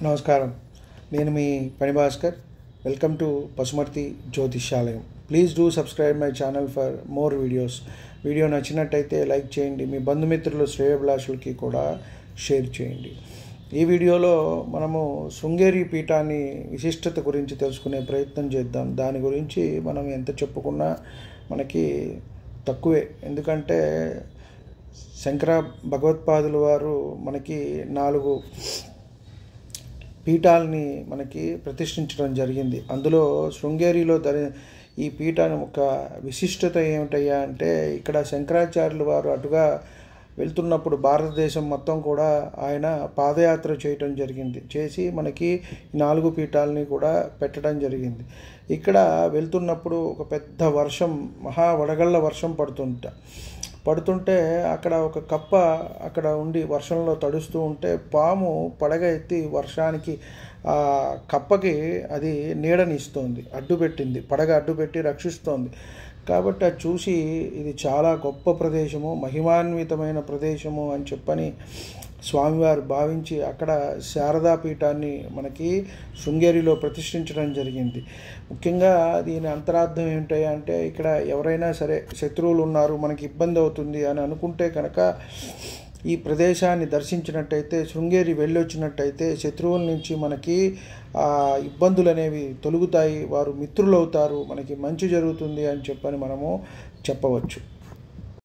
నమస్కారం. నేను మీ పని Bhaskar. Welcome to Pasumarthi Jyotishyalayam. Please do subscribe my channel for more videos. Video నచ్చినట్టయితే లైక్ చేయండి, మీ బంధుమిత్రులు శ్రేయోభిలాషులకి కూడా షేర్ చేయండి. ఈ వీడియోలో మనము శృంగేరి పీఠాన్ని విశిష్టత గురించి తెలుసుకునే ప్రయత్నం చేద్దాం. దాని గురించి మనం ఎంత చెప్పుకున్నా మనకి తక్కువే. ఎందుకంటే శంకర భగవత్పాదుల వారు మనకి 4 పీఠాలని మనకి ప్రతిష్ఠించడం జరిగింది. అందులో శృంగేరిలో ఈ పీఠాన్ని ఒక విశిష్టత ఏమిటయ్యా అంటే, ఇక్కడ శంకరాచార్యుల వారు అటుగా వెళ్తున్నప్పుడు భారతదేశం మొత్తం కూడా ఆయన పాదయాత్ర చేయటం జరిగింది. చేసి మనకి 4 పీఠాలని కూడా పెట్టడం జరిగింది. ఇక్కడ వెళ్తున్నప్పుడు ఒక పెద్ద వర్షం, మహా వడగళ్ళ వర్షం పడుతుంటే అక్కడ ఒక కప్ప అక్కడ ఉండి వర్షంలో తడుస్తూ ఉంటే పాము పడగ ఎత్తి వర్షానికి ఆ కప్పకి అది నీడనిస్తోంది, అడ్డుపెట్టింది, పడగ అడ్డుపెట్టి రక్షిస్తోంది. కాబట్టి అది చూసి ఇది చాలా గొప్ప ప్రదేశము, మహిమాన్వితమైన ప్రదేశము అని చెప్పని స్వామివారు భావించి అక్కడ శారదా పీఠాన్ని మనకి శృంగేరిలో ప్రతిష్ఠించడం జరిగింది. ముఖ్యంగా దీని అంతరార్థం ఏమిటాయి అంటే, ఇక్కడ ఎవరైనా సరే శత్రువులు ఉన్నారు, మనకి ఇబ్బంది అవుతుంది అని అనుకుంటే కనుక ఈ ప్రదేశాన్ని దర్శించినట్టయితే, శృంగేరి వెళ్ళొచ్చినట్టయితే శత్రువుల నుంచి మనకి ఇబ్బందులు అనేవి తొలగుతాయి, వారు మిత్రులవుతారు, మనకి మంచి జరుగుతుంది అని చెప్పని మనము చెప్పవచ్చు.